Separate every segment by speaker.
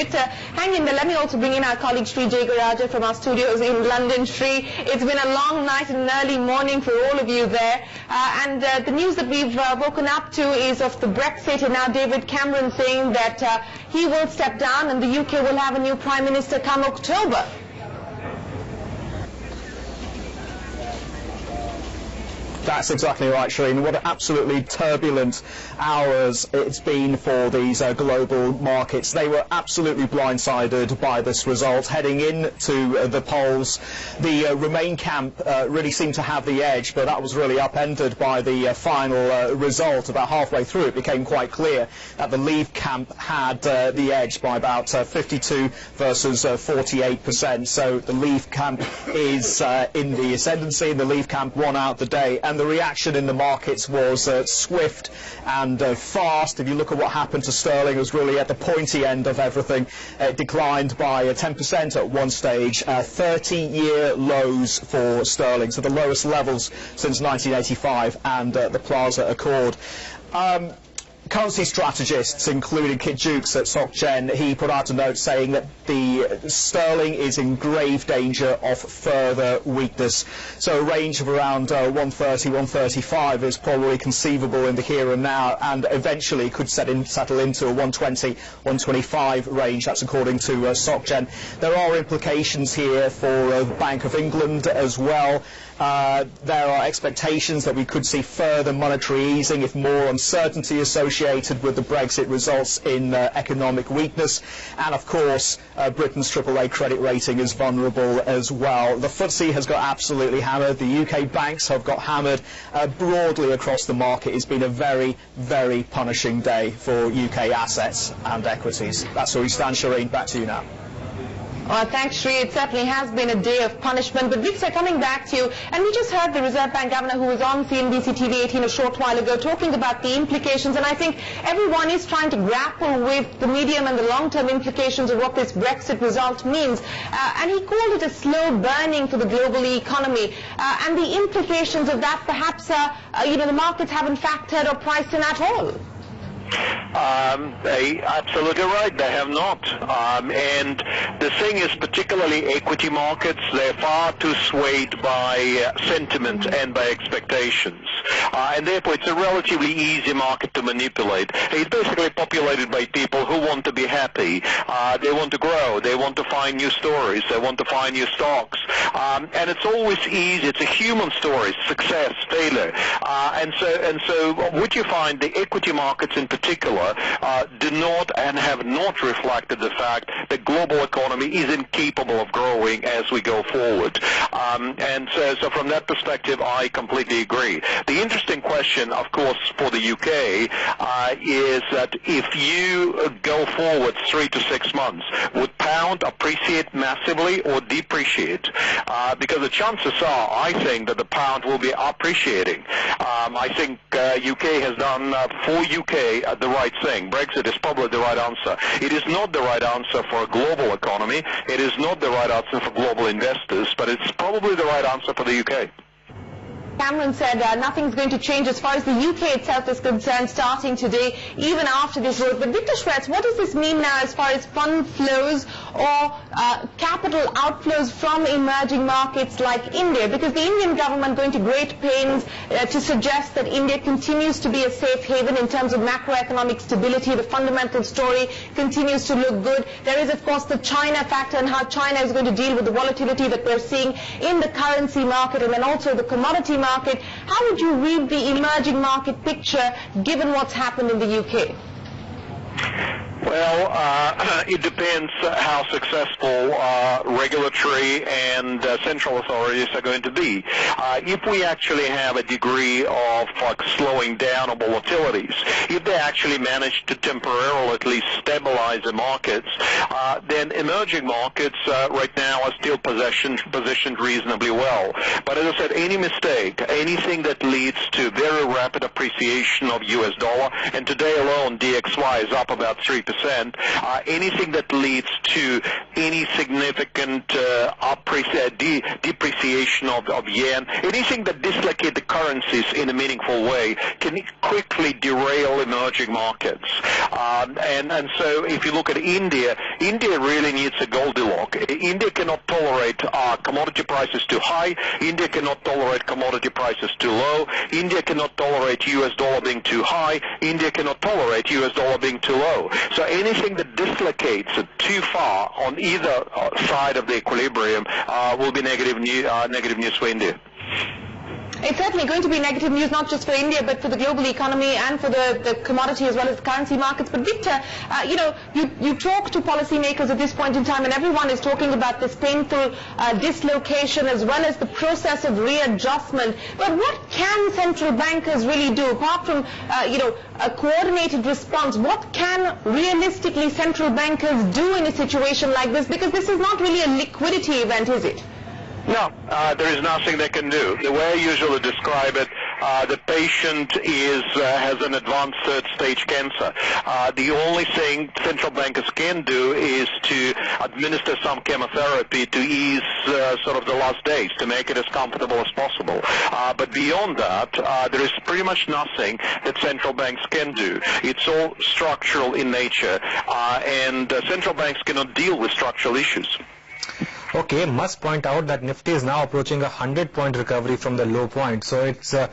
Speaker 1: Victor, hang in there. Let me also bring in our colleague Sri Jayagaraja from our studios in London. Sri, it's been a long night and an early morning for all of you there. And the news that we've woken up to is of the Brexit, and now David Cameron saying that he will step down and the UK will have a new Prime Minister come October.
Speaker 2: That's exactly right, Shireen. What absolutely turbulent hours it's been for these global markets. They were absolutely blindsided by this result. Heading into the polls, the Remain camp really seemed to have the edge, but that was really upended by the final result. About halfway through, it became quite clear that the Leave camp had the edge by about 52 versus 48%. So the Leave camp is in the ascendancy, and the Leave camp won out the day. And the reaction in the markets was swift and fast. If you look at what happened to sterling, it was really at the pointy end of everything. It declined by 10% at one stage, 30-year lows for sterling, so the lowest levels since 1985 and the Plaza Accord. Currency strategists, including Kit Jukes at SocGen, he put out a note saying that the sterling is in grave danger of further weakness. So a range of around 130, 135 is probably conceivable in the here and now, and eventually could settle into a 120, 125 range. That's according to SocGen. There are implications here for the Bank of England as well. There are expectations that we could see further monetary easing if more uncertainty associated with the Brexit results in economic weakness. And of course, Britain's AAA credit rating is vulnerable as well. The FTSE has got absolutely hammered. The UK banks have got hammered. Broadly across the market, it's been a very, very punishing day for UK assets and equities. That's where we stand. Shireen, back to you now.
Speaker 1: Thanks, Sri. It certainly has been a day of punishment. But Victor, coming back to you, and we just heard the Reserve Bank Governor who was on CNBC TV 18 a short while ago talking about the implications, and I think everyone is trying to grapple with the medium and the long-term implications of what this Brexit result means. And he called it a slow burning for the global economy. And the implications of that, perhaps, the markets haven't factored or priced in at all.
Speaker 3: Absolutely right, they have not. And the thing is, particularly equity markets, they're far too swayed by sentiment and by expectations. And therefore it's a relatively easy market to manipulate. It's basically populated by people who want to be happy. They want to grow. They want to find new stories. They want to find new stocks. And it's always easy. It's a human story, success, failure. And so what you find, the equity markets in particular do not and have not reflected the fact that global economy is incapable of growing as we go forward. And so from that perspective, I completely agree. The interesting question, of course, for the UK is that if you go forward 3 to 6 months, would pound appreciate massively or depreciate? Because the chances are, I think, that the pound will be appreciating. I think UK has done for UK the right thing. Brexit is probably the right answer. It is not the right answer for a global economy. It is not the right answer for global investors, but it's probably the right answer for the UK.
Speaker 1: Cameron said nothing's going to change as far as the UK itself is concerned starting today, even after this vote. But Viktor Shvets, what does this mean now as far as fund flows or capital outflows from emerging markets like India? Because the Indian government going to great pains to suggest that India continues to be a safe haven in terms of macroeconomic stability. The fundamental story continues to look good. There is, of course, the China factor and how China is going to deal with the volatility that we're seeing in the currency market and then also the commodity market. How would you read the emerging market picture given what's happened in the UK?
Speaker 3: Well, it depends how successful regulatory and central authorities are going to be. If we actually have a degree of slowing down of volatilities, if they actually manage to temporarily at least stabilize the markets, then emerging markets right now are still positioned reasonably well. But as I said, any mistake, anything that leads to very rapid appreciation of US dollar, and today alone DXY is up about 3%. 3%. Anything that leads to any significant depreciation of yen, anything that dislocates the currencies in a meaningful way can quickly derail emerging markets. And so if you look at India really needs a Goldilocks. India cannot tolerate commodity prices too high. India cannot tolerate commodity prices too low. India cannot tolerate U.S. dollar being too high. India cannot tolerate U.S. dollar being too low. So anything that dislocates it too far on either side of the equilibrium will be negative news for India.
Speaker 1: It's certainly going to be negative news, not just for India, but for the global economy and for the commodity as well as the currency markets. But Victor, you talk to policymakers at this point in time, and everyone is talking about this painful dislocation as well as the process of readjustment. But what can central bankers really do, apart from a coordinated response? What can realistically central bankers do in a situation like this? Because this is not really a liquidity event, is it?
Speaker 3: No, there is nothing they can do. The way I usually describe it, the patient has an advanced third-stage cancer. The only thing central bankers can do is to administer some chemotherapy to ease sort of the last days, to make it as comfortable as possible. But beyond that, there is pretty much nothing that central banks can do. It's all structural in nature, and central banks cannot deal with structural issues.
Speaker 4: Okay, must point out that Nifty is now approaching a 100-point recovery from the low point. So it's a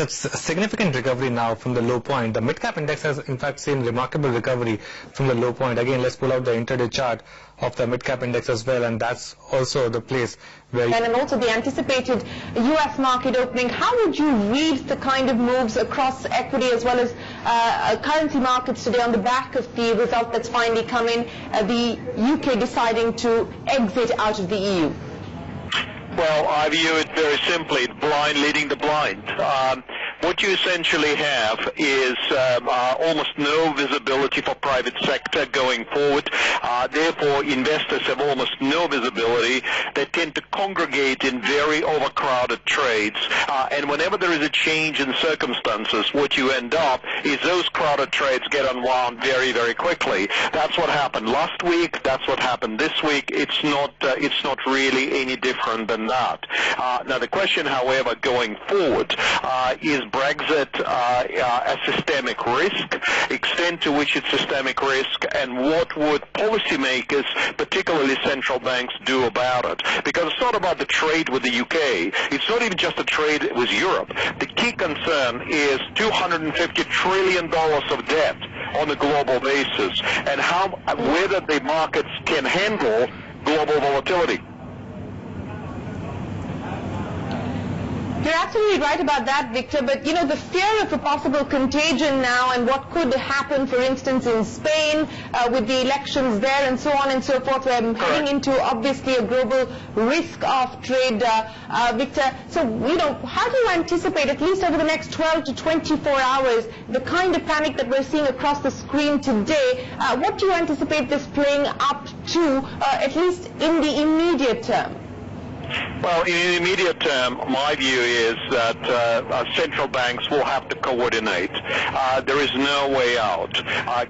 Speaker 4: significant recovery now from the low point. The mid-cap index has in fact seen remarkable recovery from the low point. Again, let's pull out the intraday chart of the mid-cap index as well, and that's also the place where...
Speaker 1: And also the anticipated U.S. market opening. How would you read the kind of moves across equity as well as currency markets today on the back of the result that's finally come in, the UK deciding to exit out of the EU?
Speaker 3: Well, I view it very simply, blind leading the blind. What you essentially have is almost no visibility for private sector going forward. Therefore, investors have almost no visibility. They tend to congregate in very overcrowded trades. And whenever there is a change in circumstances, what you end up is those crowded trades get unwound very, very quickly. That's what happened last week. That's what happened this week. It's not really any different than that. Now, the question, however, going forward is Brexit a systemic risk, extent to which it's systemic risk, and what would policymakers, particularly central banks, do about it? Because it's not about the trade with the UK. It's not even just a trade with Europe. The key concern is $250 trillion of debt on a global basis, and whether the markets can handle global volatility.
Speaker 1: You're absolutely right about that, Victor, but the fear of a possible contagion now and what could happen, for instance, in Spain with the elections there and so on and so forth, we're heading into obviously a global risk of trade, Victor. So, how do you anticipate, at least over the next 12 to 24 hours, the kind of panic that we're seeing across the screen today? What do you anticipate this playing up to, at least in the immediate term?
Speaker 3: Well, in the immediate term, my view is that central banks will have to coordinate. There is no way out.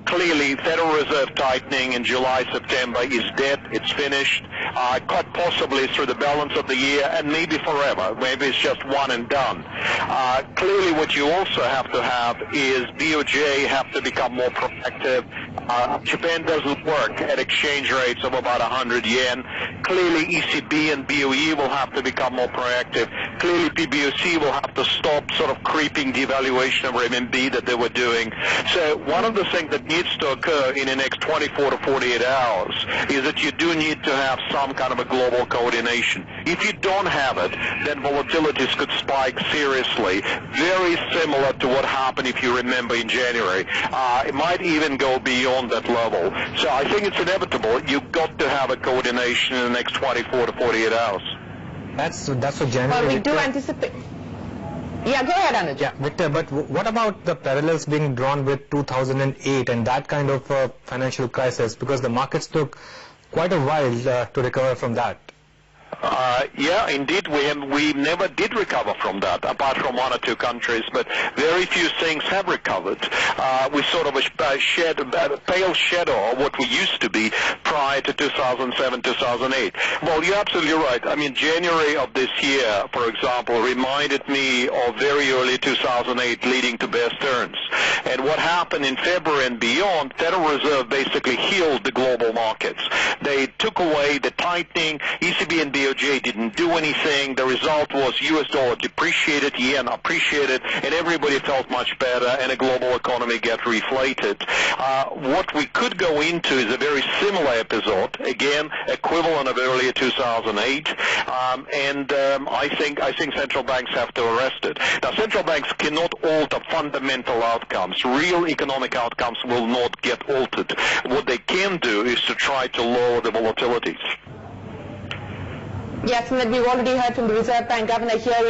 Speaker 3: Clearly, Federal Reserve tightening in July, September is dead. It's finished. Quite possibly through the balance of the year and maybe forever. Maybe it's just one and done. Clearly, what you also have to have is BOJ have to become more proactive. Japan doesn't work at exchange rates of about 100 yen. Clearly, ECB and BOE will have to become more proactive. Clearly, PBOC will have to stop sort of creeping devaluation of renminbi that they were doing. So one of the things that needs to occur in the next 24 to 48 hours is that you do need to have some kind of a global coordination. If you don't have it, then volatilities could spike seriously, very similar to what happened, if you remember, in January. It might even go beyond that level. So I think it's inevitable. You've got to have a coordination in the next 24 to 48 hours.
Speaker 4: That's for January.
Speaker 1: Well, we do anticipate. Yeah, go ahead, Anuj.
Speaker 4: Yeah, Victor, but what about the parallels being drawn with 2008 and that kind of financial crisis? Because the markets took quite a while to recover from that.
Speaker 3: Yeah, indeed, we never did recover from that, apart from one or two countries, but very few things have recovered. We sort of a pale shadow of what we used to be prior to 2007, 2008. Well, you're absolutely right. I mean, January of this year, for example, reminded me of very early 2008 leading to Bear Stearns. And what happened in February and beyond, Federal Reserve basically healed the global markets. They took away the tightening. ECB and BOJ didn't do anything. The result was U.S. dollar depreciated, yen appreciated, and everybody felt much better, and the global economy got reflated. What we could go into is a very similar episode, again, equivalent of earlier 2008, and I think central banks have to arrest it. Now, central banks cannot alter fundamental outcomes. Real economic outcomes will not get altered. What they can do is to try to lower the volatilities.
Speaker 1: Yes, and that we've already heard from the Reserve Bank Governor here in